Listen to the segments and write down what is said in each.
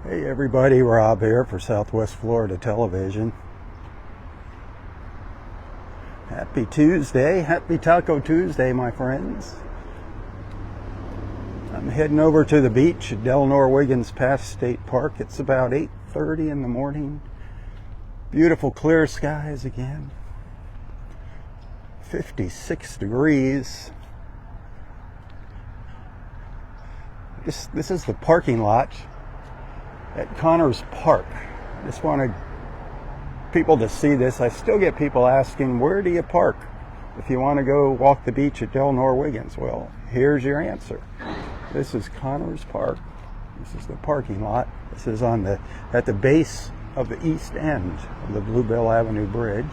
Hey everybody, Rob here for Southwest Florida Television. Happy Tuesday, happy Taco Tuesday, my friends. I'm heading over to the beach at Delnor-Wiggins State Park. It's about 8:30 in the morning. Beautiful clear skies again. 56 degrees. This is the parking lot at Connors Park. Just wanted people to see this. I still get people asking, where do you park if you want to go walk the beach at Delnor-Wiggins? Well, here's your answer. This is Connors Park. This is the parking lot. This is at the base of the east end of the Bluebell Avenue Bridge.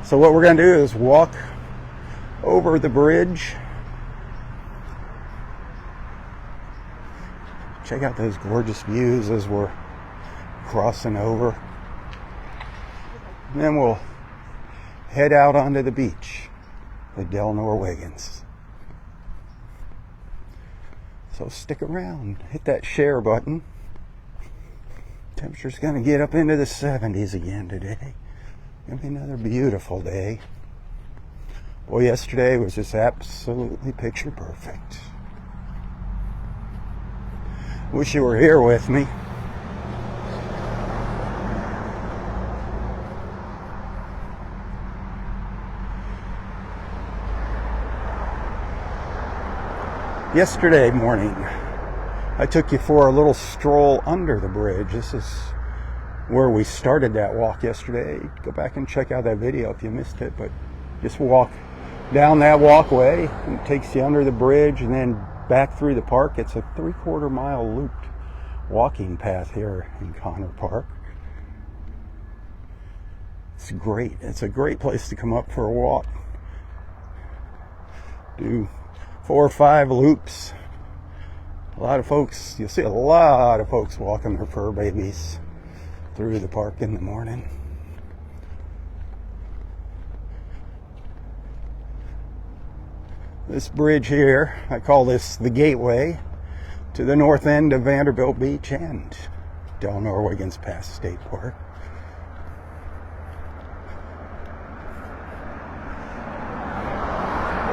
So what we're going to do is walk over the bridge. Check out those gorgeous views as we're crossing over. And then we'll head out onto the beach at Delnor-Wiggins. So stick around, hit that share button. Temperature's going to get up into the 70s again today. Gonna be another beautiful day. Boy, yesterday was just absolutely picture perfect. Wish you were here with me. Yesterday morning, I took you for a little stroll under the bridge. This is where we started that walk yesterday. Go back and check out that video if you missed it, but just walk down that walkway and it takes you under the bridge and then back through the park. It's a 3/4 mile looped walking path here in Connors Park. It's great. It's a great place to come up for a walk. Do 4 or 5 loops. A lot of folks, you'll see a lot of folks walking their fur babies through the park in the morning. This bridge here, I call this the gateway to the north end of Vanderbilt Beach and Delnor-Wiggins State Park.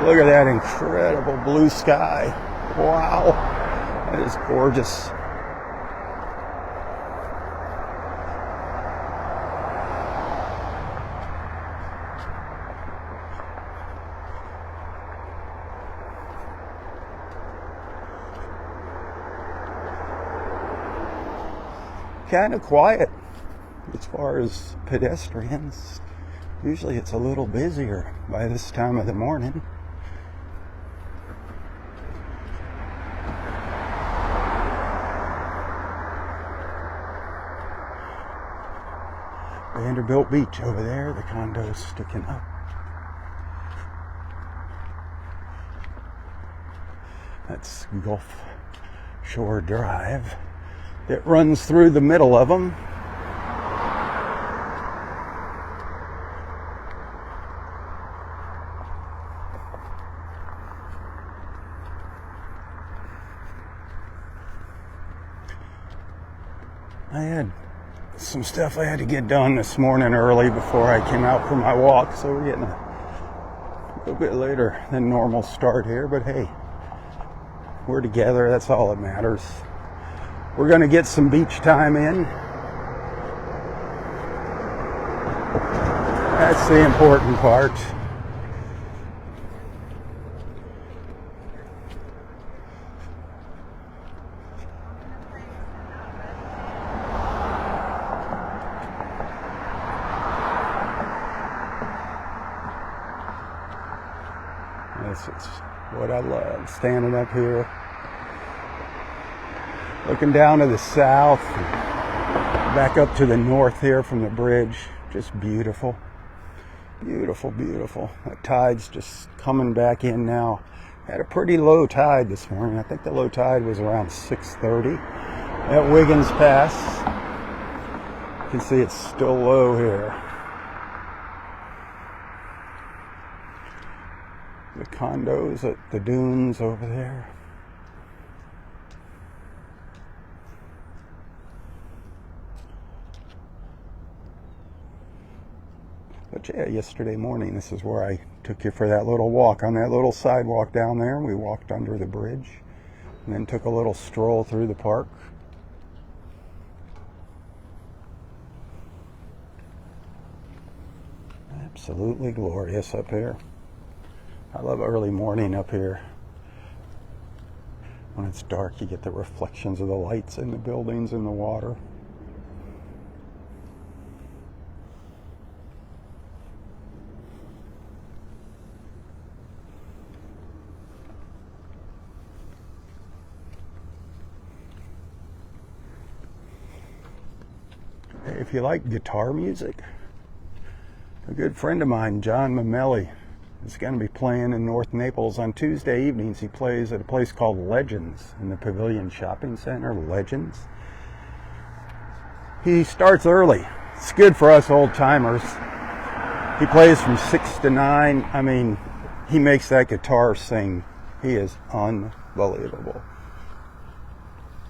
Look at that incredible blue sky. Wow, that is gorgeous. Kind of quiet as far as pedestrians. Usually it's a little busier by this time of the morning. Vanderbilt Beach over there, the condos sticking up. That's Gulf Shore Drive. It runs through the middle of them. I had some stuff I had to get done this morning early before I came out for my walk, so we're getting a little bit later than normal start here, but hey, we're together, that's all that matters. We're going to get some beach time in. That's the important part. This is what I love, standing up here, looking down to the south, and back up to the north here from the bridge. Just beautiful. Beautiful, beautiful. That tide's just coming back in now. Had a pretty low tide this morning. I think the low tide was around 6:30 at Wiggins Pass. You can see it's still low here. The condos at the dunes over there. But yeah, yesterday morning, this is where I took you for that little walk on that little sidewalk down there. We walked under the bridge and then took a little stroll through the park. Absolutely glorious up here. I love early morning up here. When it's dark, you get the reflections of the lights in the buildings and the water. If you like guitar music, a good friend of mine, John Mamelli, is going to be playing in North Naples on Tuesday evenings. He plays at a place called Legends in the Pavilion Shopping Center. Legends. He starts early. It's good for us old timers. He plays from 6 to 9. I mean, he makes that guitar sing. He is unbelievable.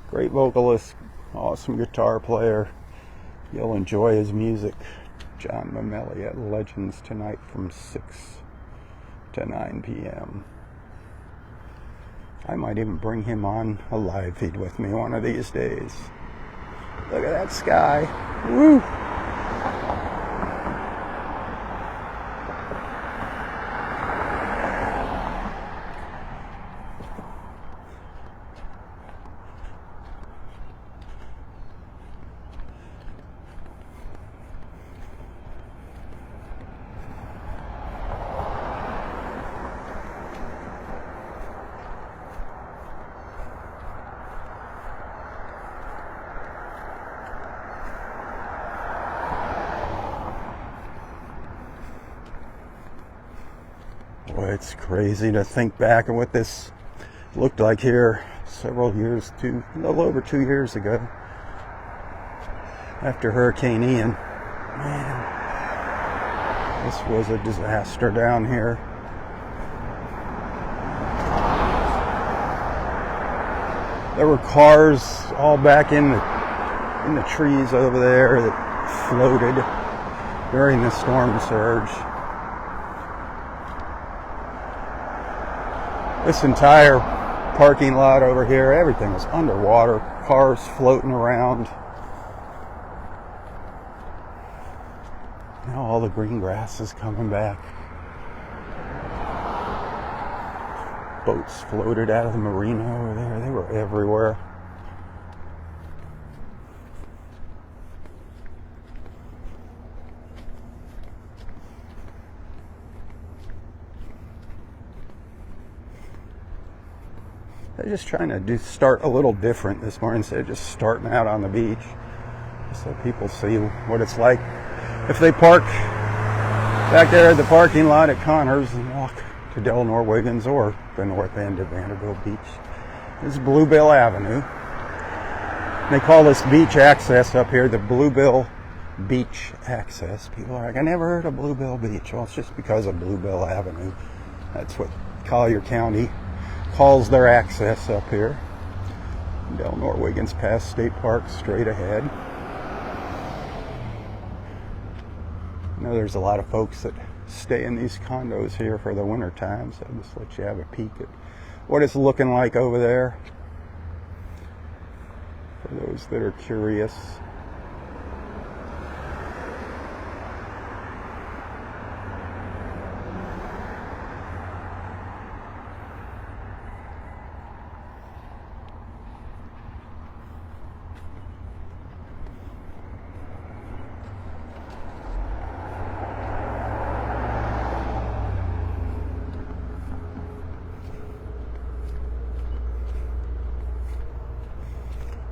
Great vocalist, awesome guitar player. You'll enjoy his music. John Mamelli at Legends tonight from 6 to 9 p.m. I might even bring him on a live feed with me one of these days. Look at that sky. Woo! Boy, it's crazy to think back on what this looked like here a little over 2 years ago, after Hurricane Ian. Man, this was a disaster down here. There were cars all back in the trees over there that floated during the storm surge. This entire parking lot over here, everything was underwater, cars floating around. Now all the green grass is coming back. Boats floated out of the marina over there. They were everywhere. They're just trying to start a little different this morning instead of just starting out on the beach, just so people see what it's like if they park back there at the parking lot at Connors and walk to Delnor-Wiggins or the north end of Vanderbilt Beach. This is Bluebill Avenue. They call this beach access up here the Bluebill Beach Access. People are like, I never heard of Bluebill Beach. Well, it's just because of Bluebill Avenue. That's what Collier County calls their access up here. Delnor-Wiggins past State Park, straight ahead. I know there's a lot of folks that stay in these condos here for the winter time, so I'll just let you have a peek at what it's looking like over there for those that are curious.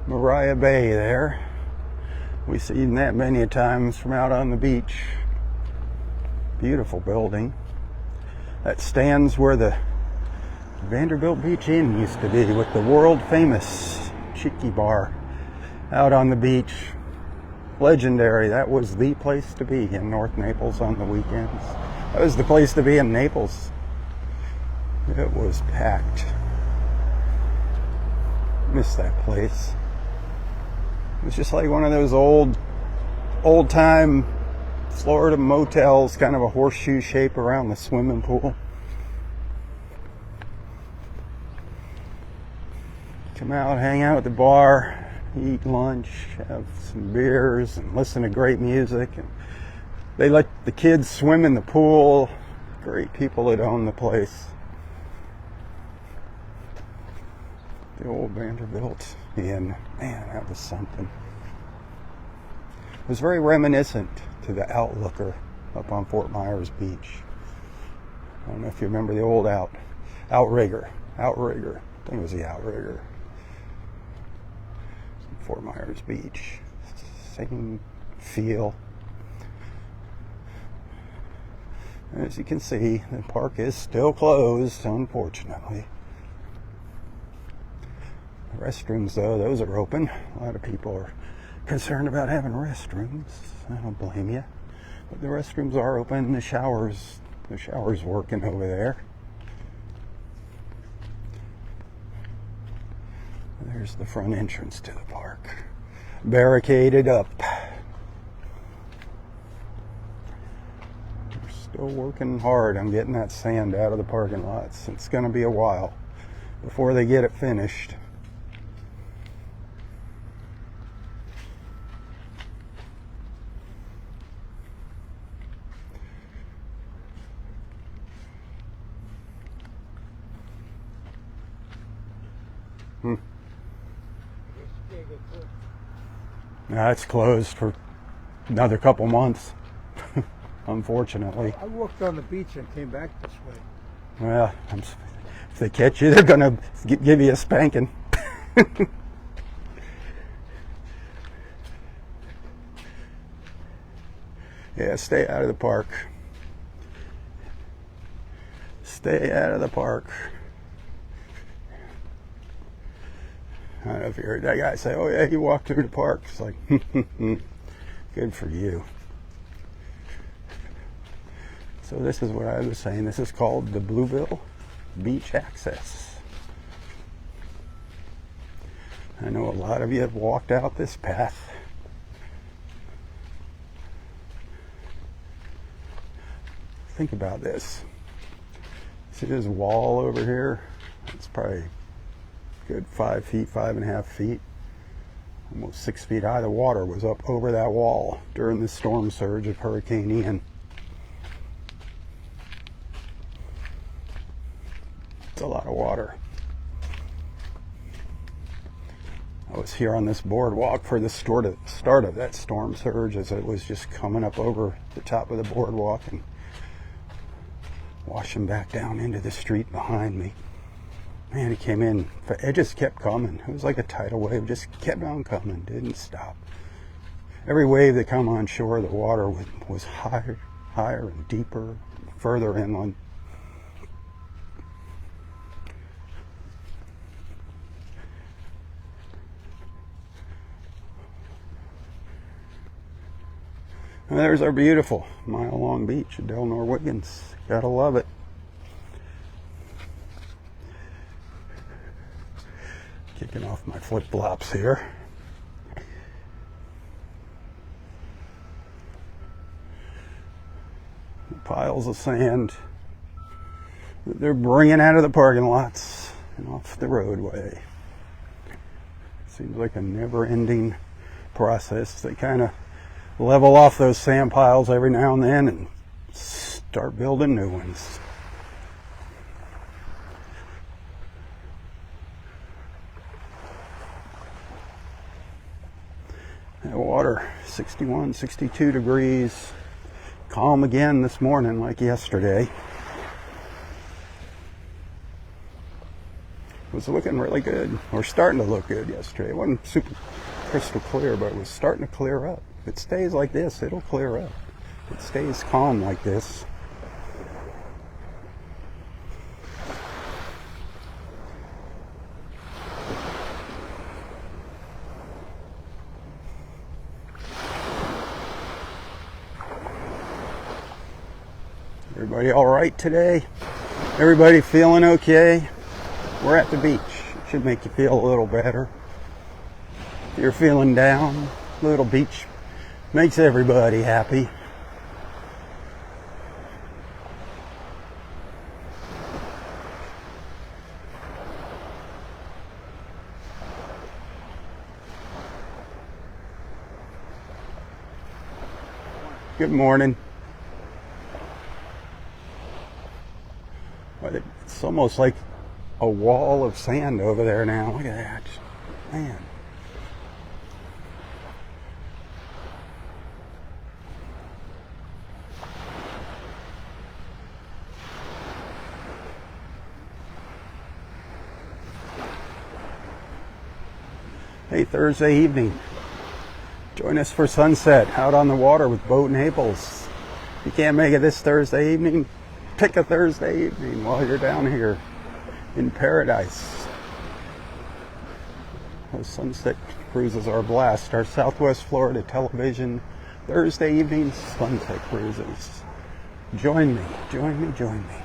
Mariah Bay there. We've seen that many times from out on the beach. Beautiful building. That stands where the Vanderbilt Beach Inn used to be, with the world famous Cheeky Bar out on the beach. Legendary. That was the place to be in North Naples on the weekends. That was the place to be in Naples. It was packed. Miss that place. It was just like one of those old time Florida motels, kind of a horseshoe shape around the swimming pool. Come out, hang out at the bar, eat lunch, have some beers, and listen to great music. And they let the kids swim in the pool. Great people that own the place. The old Vanderbilt Inn. Man, that was something. It was very reminiscent to the Outlooker up on Fort Myers Beach. I don't know if you remember the old Outrigger. I think it was the Outrigger. Fort Myers Beach. Same feel. As you can see, the park is still closed, unfortunately. The restrooms, though, those are open. A lot of people are concerned about having restrooms. I don't blame you. But the restrooms are open. The shower's working over there. There's the front entrance to the park. Barricaded up. We're still working hard on getting that sand out of the parking lots. It's going to be a while before they get it finished. Now it's closed for another couple months, unfortunately. I walked on the beach and came back this way. Well, if they catch you, they're going to give you a spanking. Yeah, stay out of the park. Stay out of the park. I don't know if you heard that guy say, oh yeah, he walked through the park. It's like, good for you. So this is what I was saying. This is called the Blueville Beach Access. I know a lot of you have walked out this path. Think about this. See this wall over here? It's probably good 5 feet, 5.5 feet, almost 6 feet high. The water was up over that wall during the storm surge of Hurricane Ian. It's a lot of water. I was here on this boardwalk for the start of that storm surge as it was just coming up over the top of the boardwalk and washing back down into the street behind me. Man, it came in, it just kept coming. It was like a tidal wave, just kept on coming, didn't stop. Every wave that come on shore, the water was higher and deeper, further inland. And there's our beautiful mile-long beach at Delnor-Wiggins. Gotta love it. Kicking off my flip-flops here. The piles of sand that they're bringing out of the parking lots and off the roadway. Seems like a never-ending process. They kind of level off those sand piles every now and then and start building new ones. That water, 61, 62 degrees. Calm again this morning like yesterday. It was looking really good, or starting to look good yesterday. It wasn't super crystal clear, but it was starting to clear up. If it stays like this, it'll clear up. If it stays calm like this. Everybody all right today? Everybody feeling okay? We're at the beach. It should make you feel a little better. If you're feeling down, a little beach makes everybody happy. Good morning. It's almost like a wall of sand over there now. Look at that. Man. Hey, Thursday evening. Join us for sunset out on the water with Boat Naples. If you can't make it this Thursday evening, pick a Thursday evening while you're down here in paradise. Those sunset cruises are a blast. Our Southwest Florida television Thursday evening sunset cruises. Join me, join me, join me.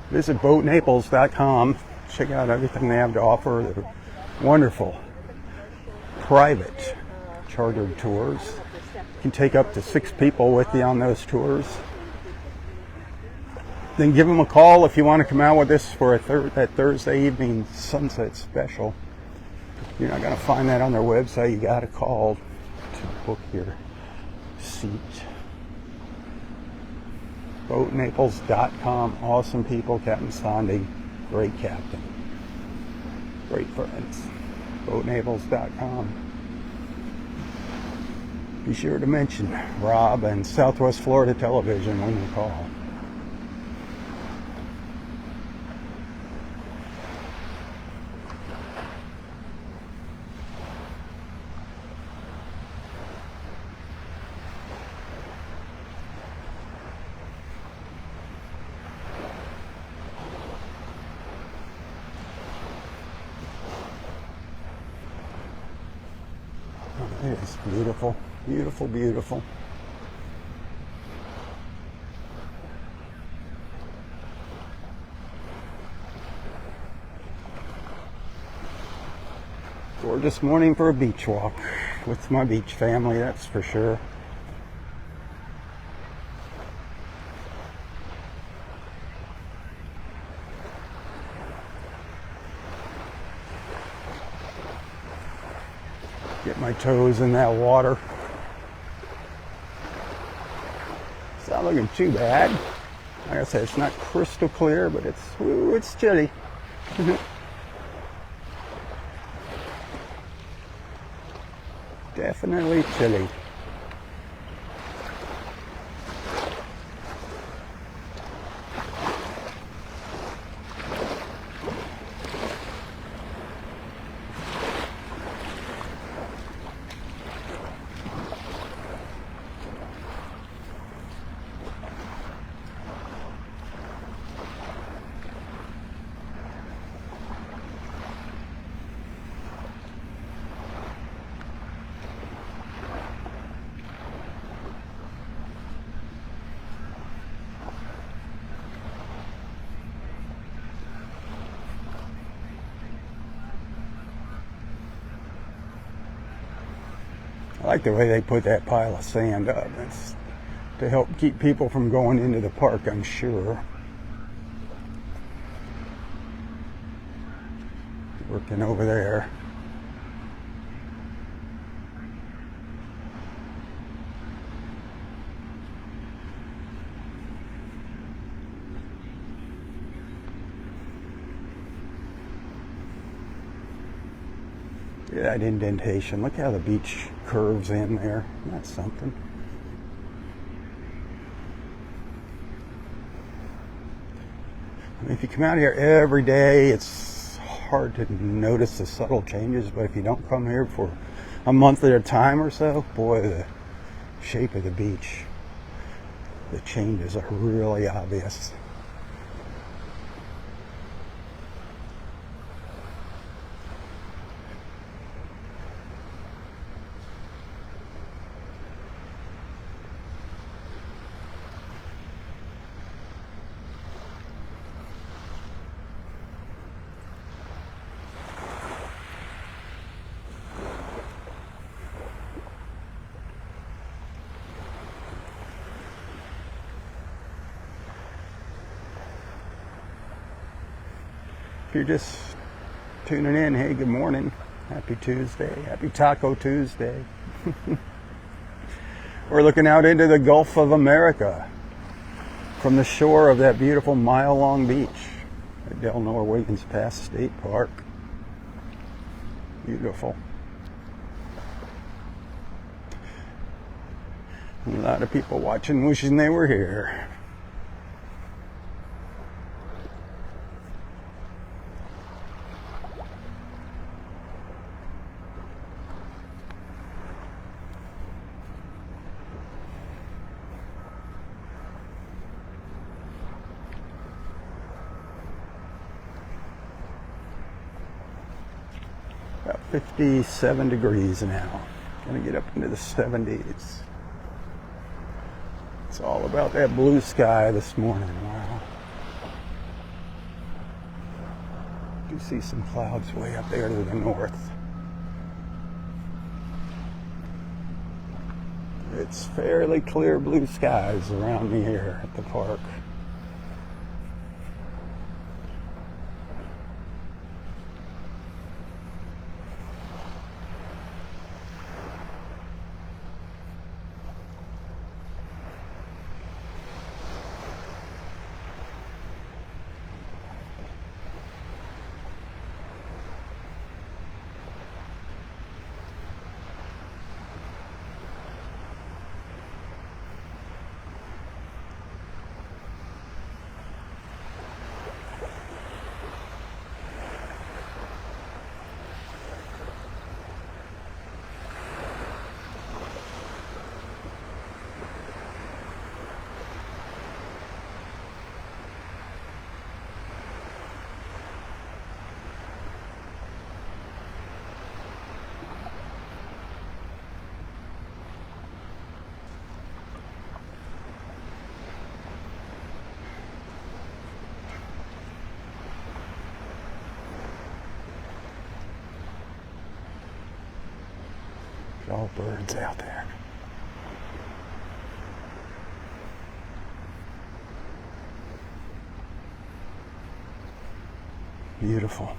Visit boatnaples.com. Check out everything they have to offer. They're wonderful private chartered tours. You can take up to 6 people with you on those tours. Then give them a call if you want to come out with us for that Thursday evening sunset special. You're not going to find that on their website. You got to call to book your seat. Boatnaples.com. Awesome people. Captain Sandy, great captain. Great friends. Boatnaples.com. Be sure to mention Robb and Southwest Florida Television when you call. It is beautiful, beautiful, beautiful. Gorgeous morning for a beach walk with my beach family, that's for sure. Get my toes in that water. It's not looking too bad. Like I said, it's not crystal clear, but it's chilly. Definitely chilly. I like the way they put that pile of sand up. It's to help keep people from going into the park, I'm sure. Working over there. Look at that indentation. Look how the beach curves in there. That's something. I mean, if you come out here every day, it's hard to notice the subtle changes, but if you don't come here for a month at a time or so, boy, the shape of the beach, the changes are really obvious. If you're just tuning in, hey, good morning. Happy Tuesday. Happy Taco Tuesday. We're looking out into the Gulf of America from the shore of that beautiful mile-long beach at Delnor-Wiggins State Park. Beautiful. A lot of people watching, wishing they were here. About 57 degrees now. Gonna get up into the 70s. It's all about that blue sky this morning. Wow. You see some clouds way up there to the north. It's fairly clear blue skies around me here at the park. All birds out there. Beautiful.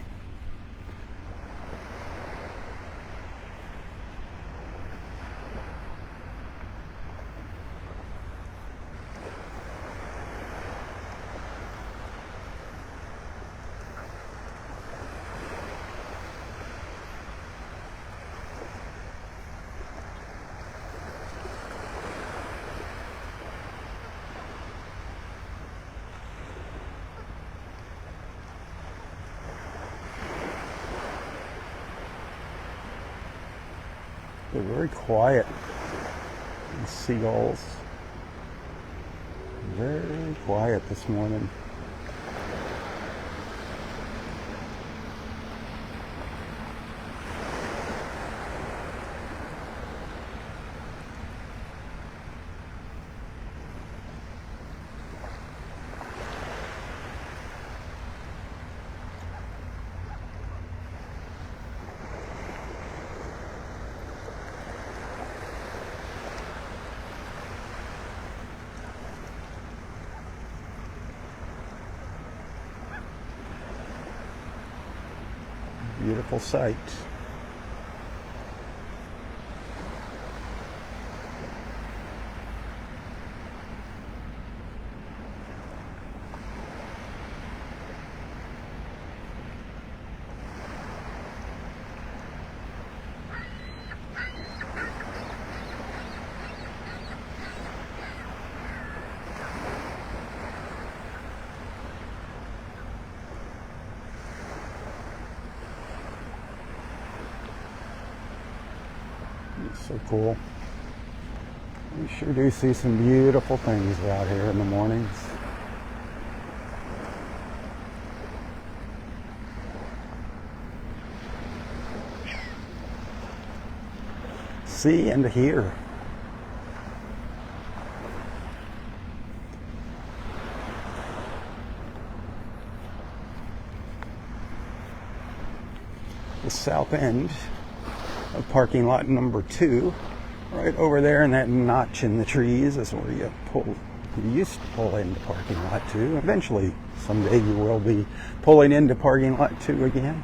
They're very quiet. The seagulls. Very quiet this morning. Beautiful sight. It's so cool. We sure do see some beautiful things out here in the mornings. See and hear. The south end of parking lot number 2, right over there in that notch in the trees is where you used to pull into parking lot 2. Eventually, someday you will be pulling into parking lot 2 again.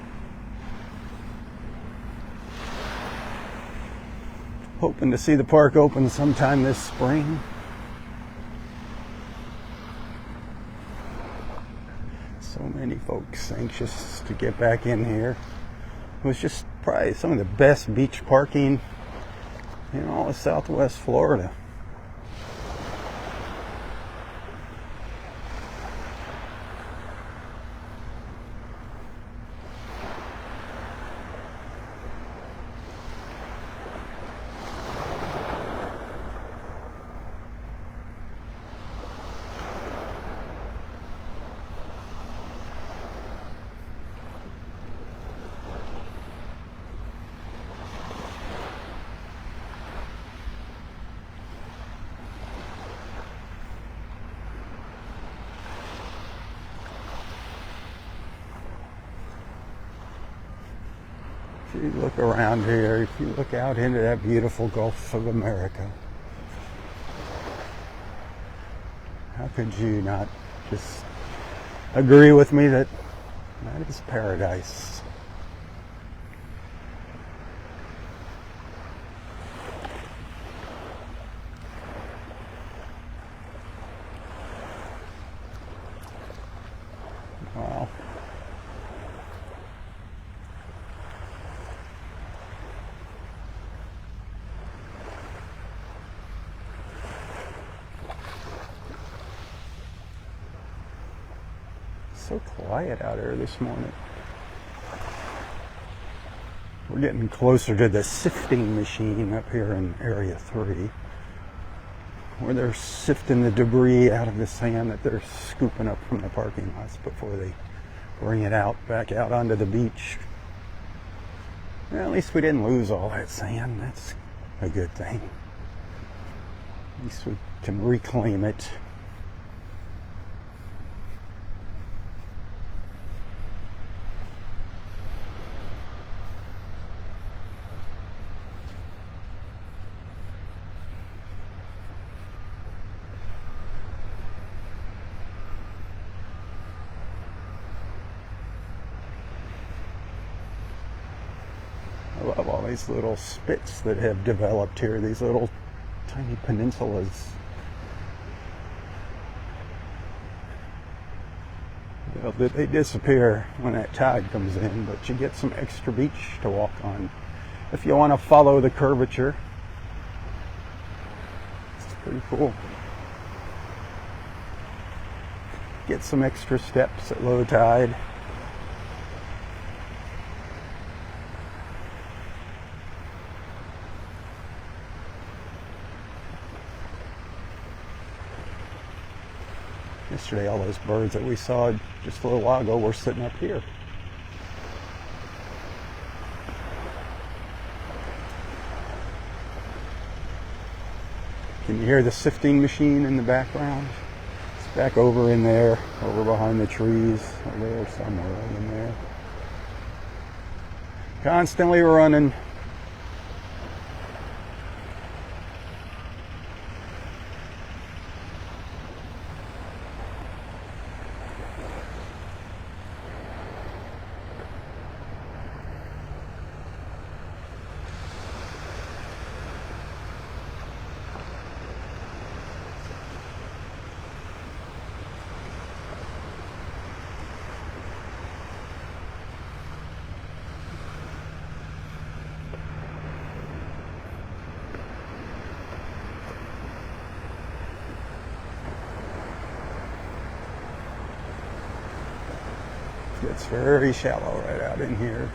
Hoping to see the park open sometime this spring. So many folks anxious to get back in here. It was just probably some of the best beach parking in all of Southwest Florida. If you look around here, if you look out into that beautiful Gulf of America, how could you not just agree with me that that is paradise? Wow. So quiet out here this morning. We're getting closer to the sifting machine up here in Area 3, where they're sifting the debris out of the sand that they're scooping up from the parking lots before they bring it out back out onto the beach. Well, at least we didn't lose all that sand. That's a good thing. At least we can reclaim it. I love all these little spits that have developed here, these little tiny peninsulas. They disappear when that tide comes in, but you get some extra beach to walk on if you want to follow the curvature. It's pretty cool. Get some extra steps at low tide. Yesterday, all those birds that we saw just a little while ago were sitting up here. Can you hear the sifting machine in the background? It's back over in there, over behind the trees, over there somewhere in there. Constantly running. It's very shallow right out in here.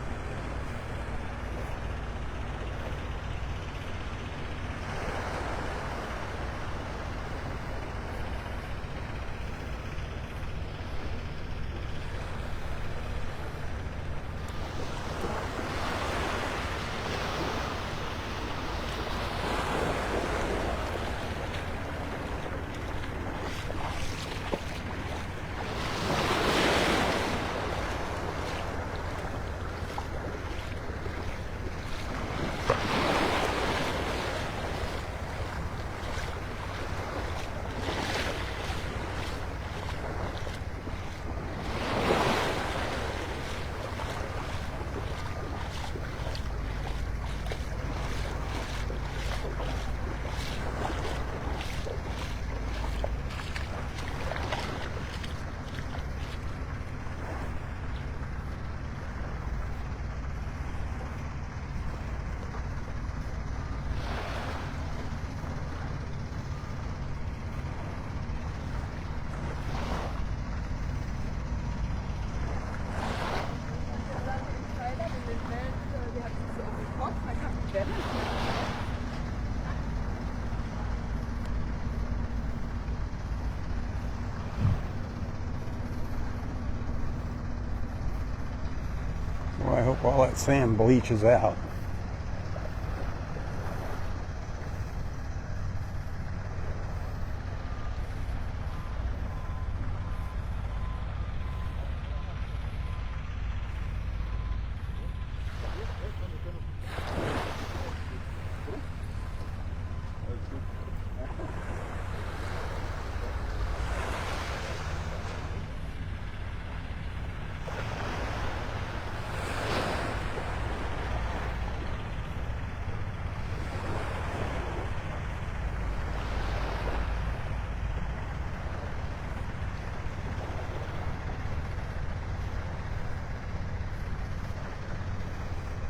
Well, I hope all that sand bleaches out.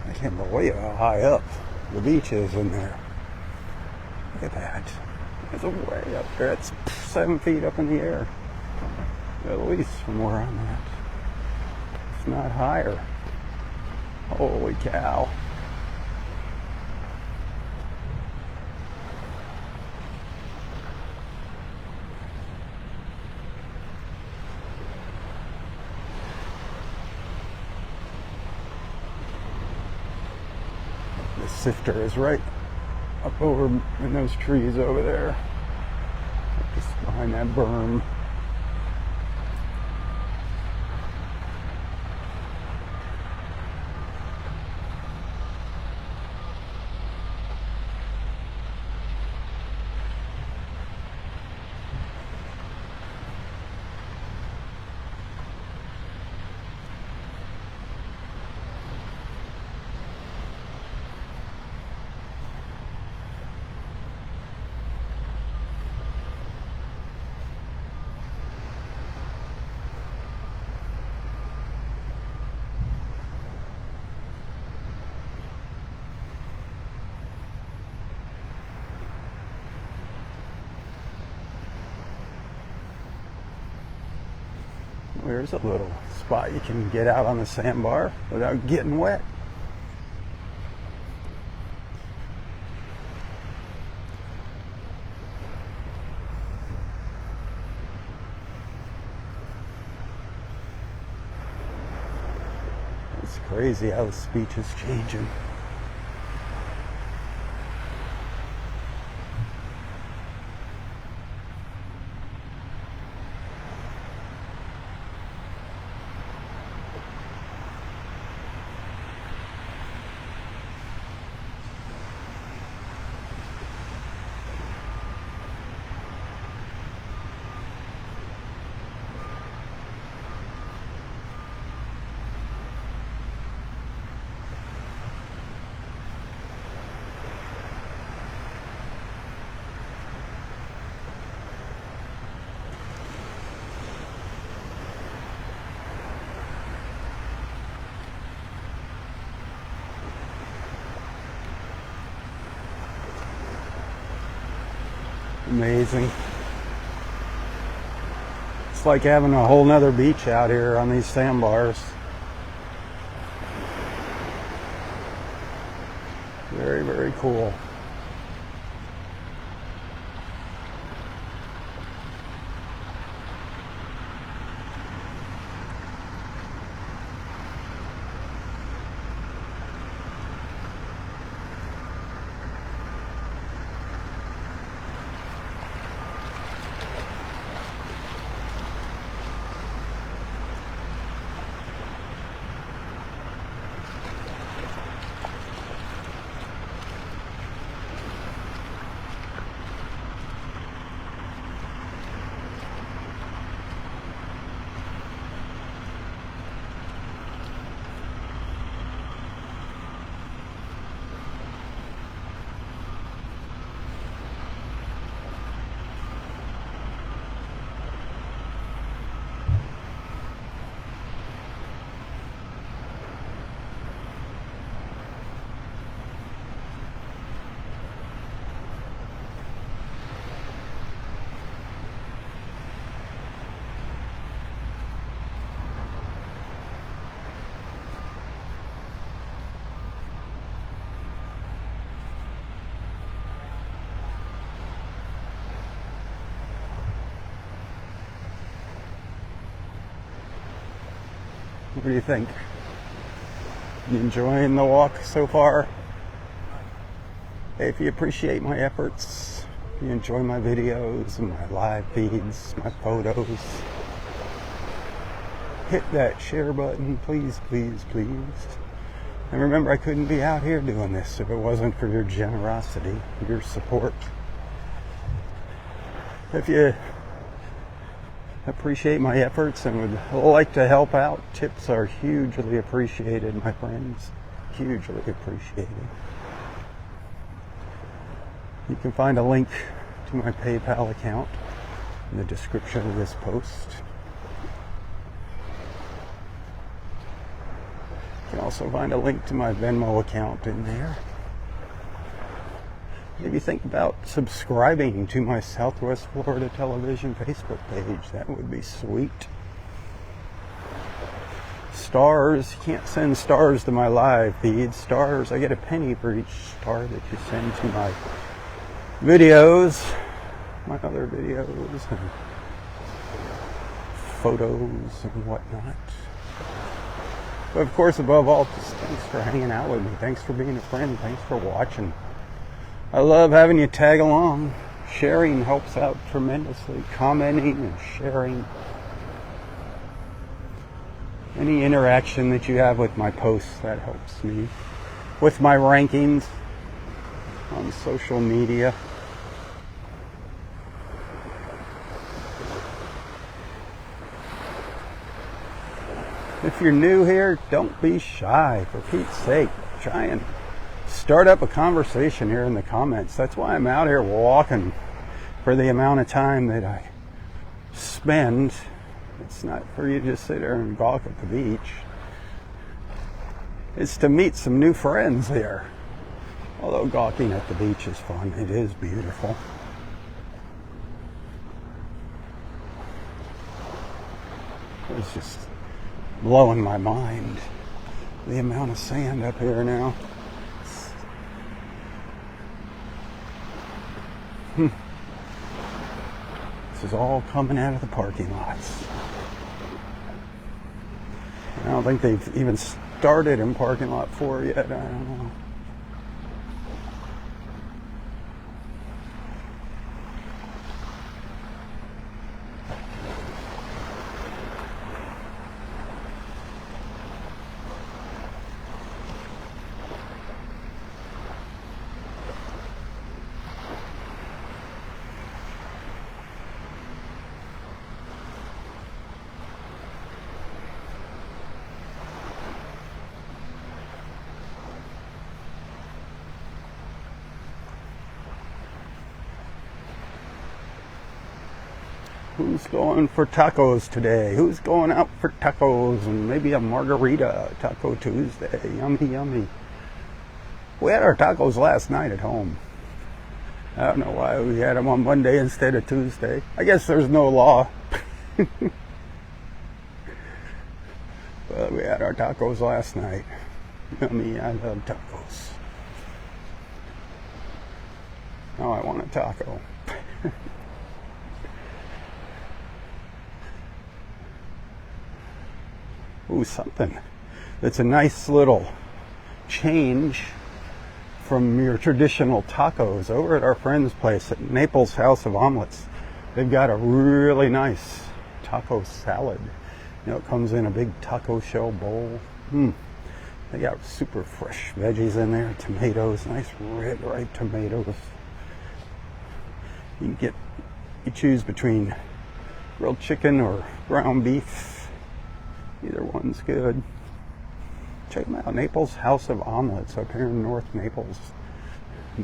I can't believe how high up the beach is in there. Look at that. It's way up there. It's 7 feet up in the air. At least from where I'm at. It's not higher. Holy cow. The sifter is right up over in those trees over there. Just behind that berm. There's a little spot you can get out on the sandbar without getting wet. It's crazy how the beach is changing. Amazing. It's like having a whole nother beach out here on these sandbars. Very, very cool. What do you think? You enjoying the walk so far? Hey, if you appreciate my efforts, if you enjoy my videos and my live feeds, my photos, hit that share button, please, please, please. And remember, I couldn't be out here doing this if it wasn't for your generosity, your support. If you appreciate my efforts and would like to help out, tips are hugely appreciated, my friends. Hugely appreciated. You can find a link to my PayPal account in the description of this post. You can also find a link to my Venmo account in there. Maybe think about subscribing to my Southwest Florida Television Facebook page. That would be sweet. Stars, you can't send stars to my live feed. Stars, I get a penny for each star that you send to my videos, my other videos and photos and whatnot. But of course, above all, just thanks for hanging out with me. Thanks for being a friend. Thanks for watching. I love having you tag along. Sharing helps out tremendously. Commenting and sharing. Any interaction that you have with my posts, that helps me. With my rankings on social media. If you're new here, don't be shy. For Pete's sake, try and start up a conversation here in the comments. That's why I'm out here walking for the amount of time that I spend. It's not for you to just sit there and gawk at the beach. It's to meet some new friends there. Although gawking at the beach is fun. It is beautiful. It's just blowing my mind. The amount of sand up here now. This is all coming out of the parking lots. I don't think they've even started in parking lot 4 yet. I don't know. Who's going for tacos today? Who's going out for tacos and maybe a margarita? Taco Tuesday. Yummy, yummy. We had our tacos last night at home. I don't know why we had them on Monday instead of Tuesday. I guess there's no law. But we had our tacos last night. Yummy, I love tacos. Now I want a taco. Ooh, something that's a nice little change from your traditional tacos. Over at our friend's place at Naples House of Omelets, they've got a really nice taco salad. You know, it comes in a big taco shell bowl. They got super fresh veggies in there, tomatoes, nice red ripe tomatoes. You choose between grilled chicken or ground beef. Either one's good. Check them out. Naples House of Omelets up here in North Naples.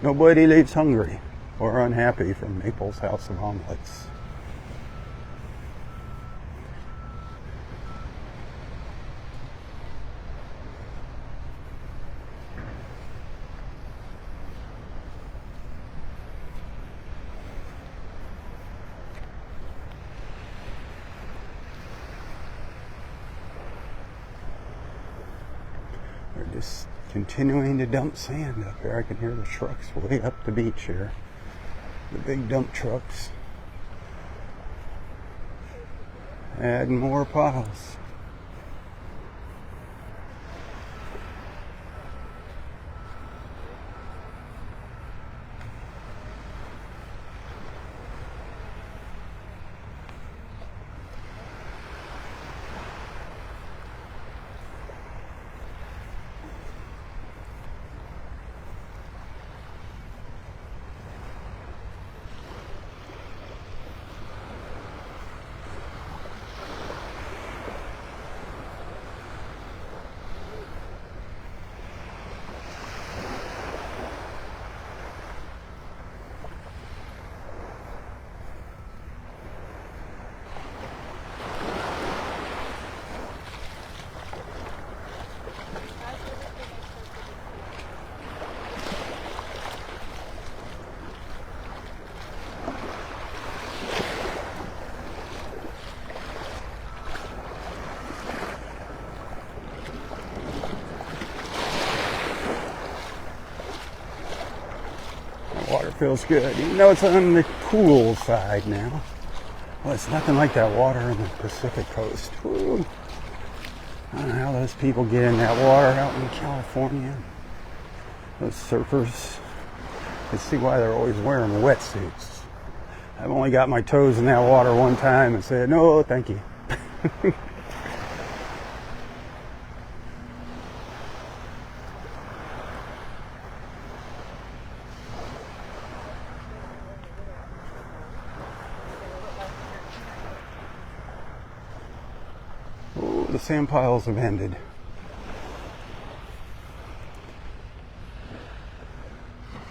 Nobody leaves hungry or unhappy from Naples House of Omelets. They're just continuing to dump sand up here. I can hear the trucks way up the beach here. The big dump trucks. Adding more piles. feels good, even though it's on the cool side now. Well, it's nothing like that water on the Pacific coast. Woo. I don't know how those people get in that water out in California. Those surfers. I see why they're always wearing wetsuits. I've only got my toes in that water one time and said, no, thank you. Oh, the sand piles have ended.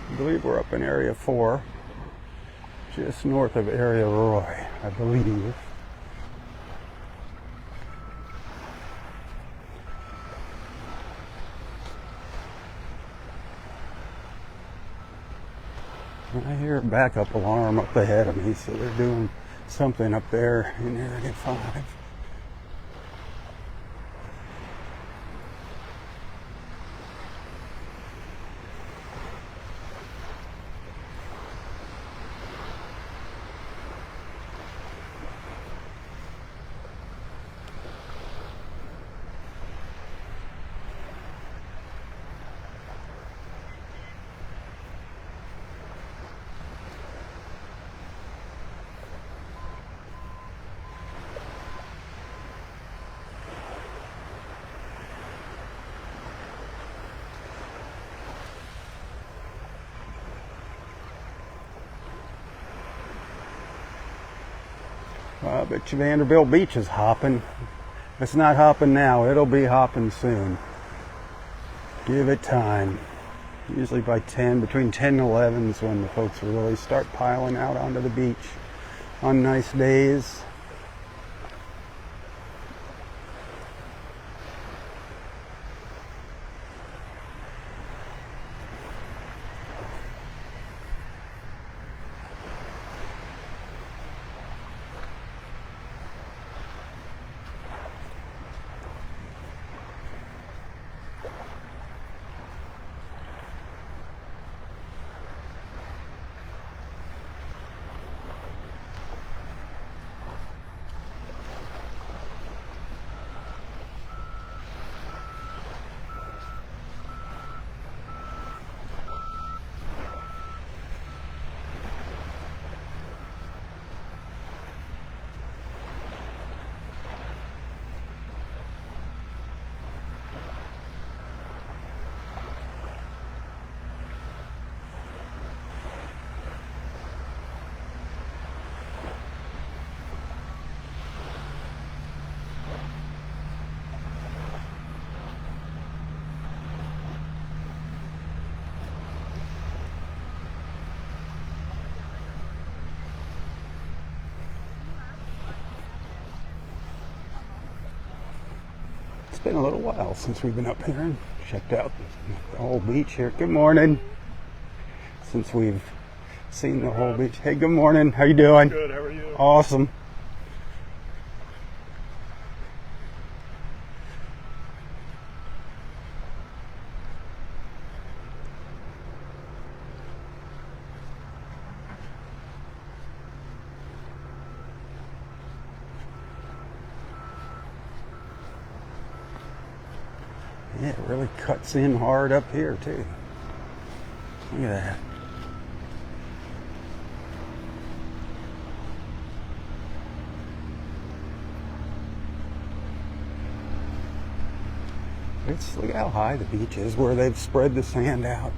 I believe we're up in Area 4, just north of Area Roy, I believe. I hear a backup alarm up ahead of me, so they're doing something up there in Area 5. I bet you Vanderbilt Beach is hopping. If it's not hopping now, it'll be hopping soon. Give it time. Usually by 10, between 10 and 11 is when the folks will really start piling out onto the beach on nice days. It's been a little while since we've been up here and checked out the whole beach here. Good morning. Since we've seen the whole beach. Hey, good morning. How you doing? Good. How are you? Awesome. Yeah, it really cuts in hard up here too. Look at that. Look how high the beach is where they've spread the sand out.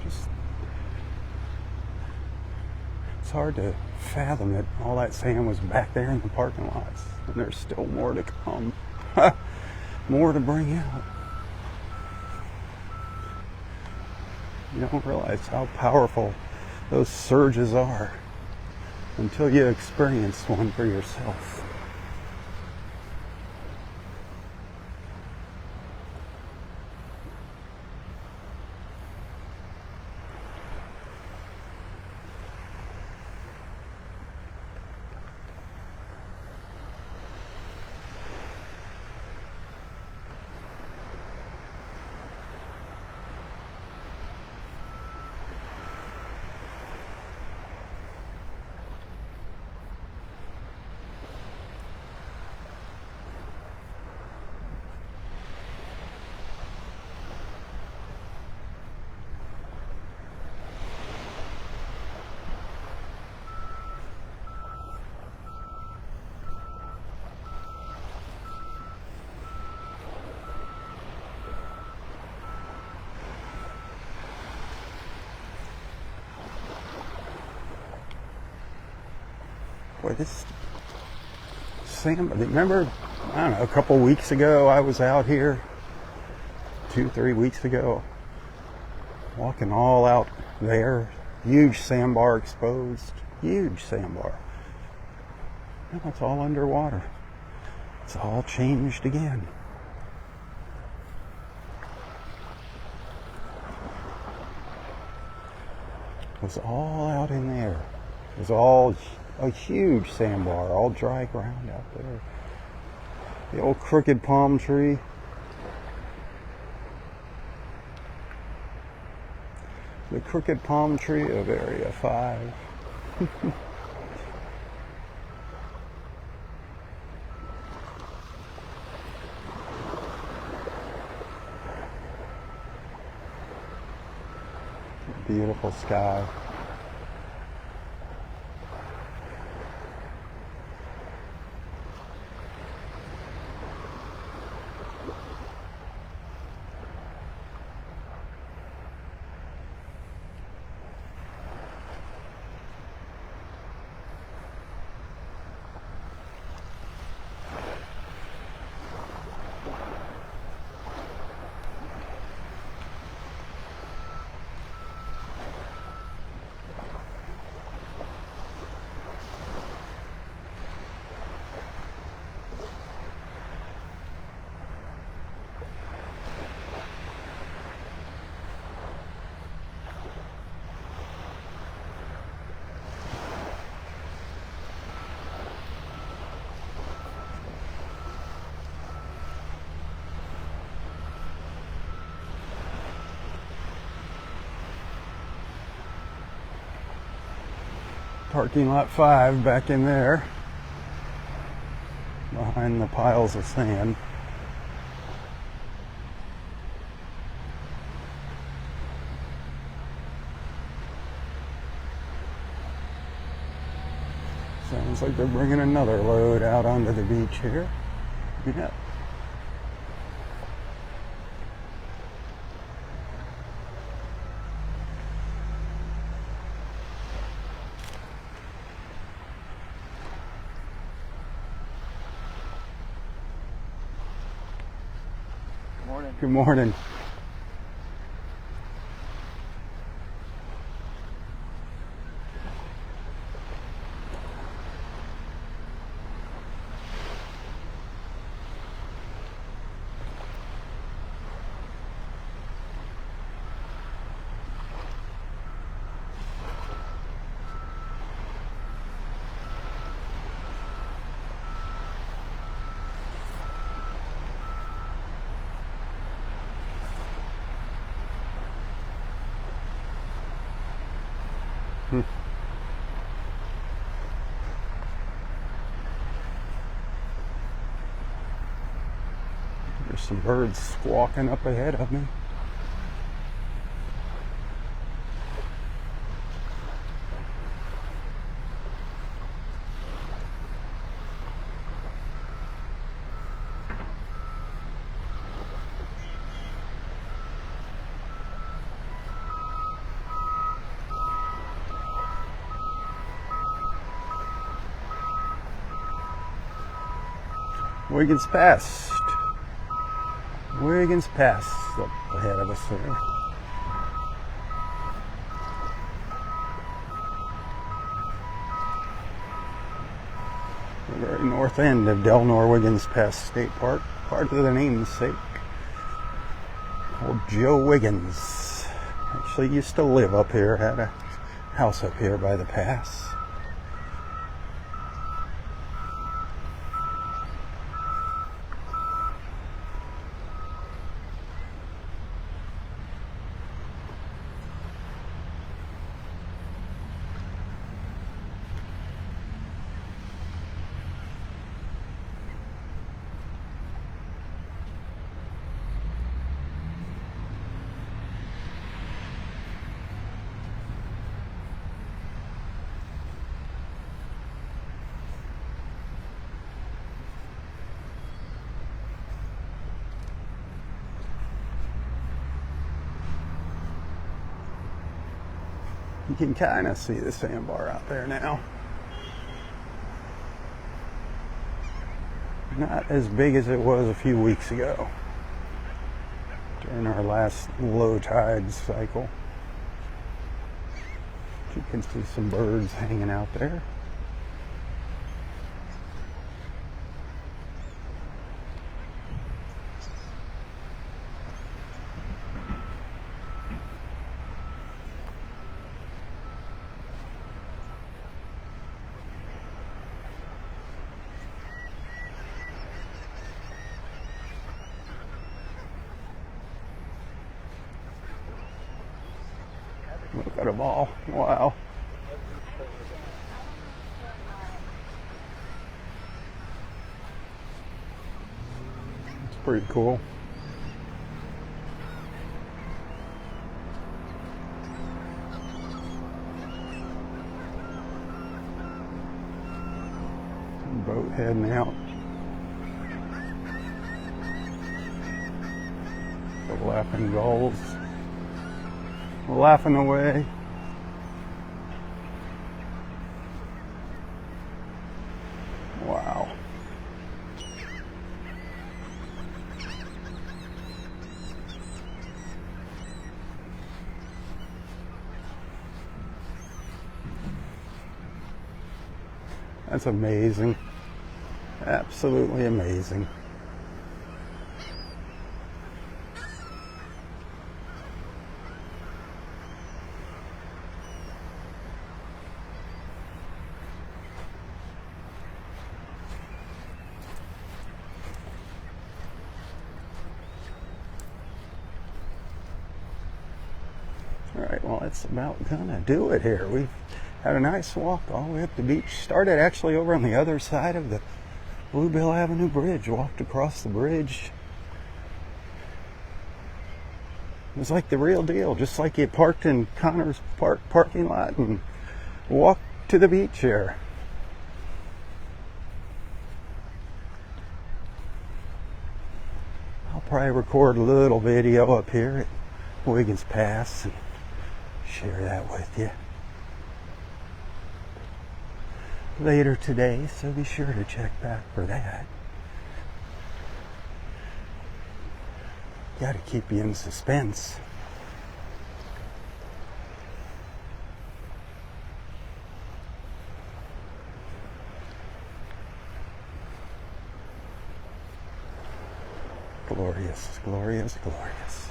It's hard to fathom that all that sand was back there in the parking lots. And there's still more to come. More to bring out. You don't realize how powerful those surges are until you experience one for yourself. Boy, this sand, remember, I don't know, a couple weeks ago I was out here, 2-3 weeks ago, walking all out there, huge sandbar exposed, huge sandbar. Now it's all underwater. It's all changed again. It was all out in there. It was all a huge sandbar, all dry ground out there. The old crooked palm tree. The crooked palm tree of Area 5. Beautiful sky. Parking lot 5 back in there, behind the piles of sand. Sounds like they're bringing another load out onto the beach here. Yeah. Good morning. There's some birds squawking up ahead of me. Wiggins passed. Wiggins passed up ahead of us there. The very north end of Delnor-Wiggins State Park, part of the namesake. Old Joe Wiggins actually used to live up here, had a house up here by the pass. You can kind of see the sandbar out there now. Not as big as it was a few weeks ago during our last low tide cycle. You can see some birds hanging out there. Look at them all. Wow. It's pretty cool. Boat heading out. The laughing gulls. Laughing away. Wow. That's amazing. Absolutely amazing. All right, well, that's about gonna do it here. We've had a nice walk all the way up the beach. Started actually over on the other side of the Bluebell Avenue Bridge. Walked across the bridge. It was like the real deal, just like you parked in Connor's Park parking lot and walked to the beach here. I'll probably record a little video up here at Wiggins Pass and share that with you later today, so be sure to check back for that. Got to keep you in suspense. Glorious, glorious, glorious.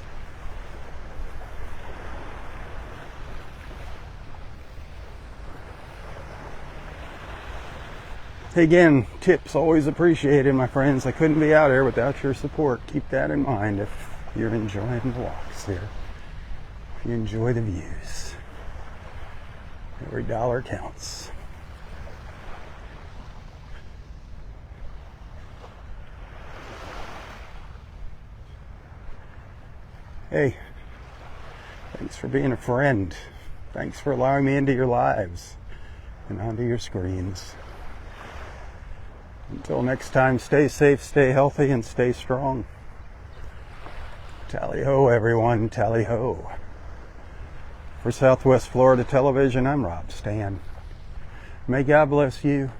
Again, tips always appreciated, my friends. I couldn't be out here without your support. Keep that in mind if you're enjoying the walks here. If you enjoy the views. Every dollar counts. Hey, thanks for being a friend. Thanks for allowing me into your lives and onto your screens. Until next time, stay safe, stay healthy, and stay strong. Tally-ho, everyone, tally-ho. For Southwest Florida Television, I'm Robb Stan. May God bless you,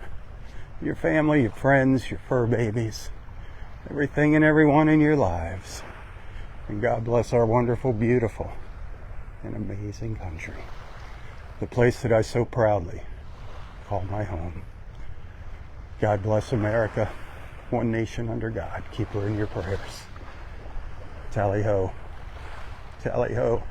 your family, your friends, your fur babies, everything and everyone in your lives. And God bless our wonderful, beautiful, and amazing country. The place that I so proudly call my home. God bless America, one nation under God. Keep her in your prayers. Tally-ho. Tally-ho.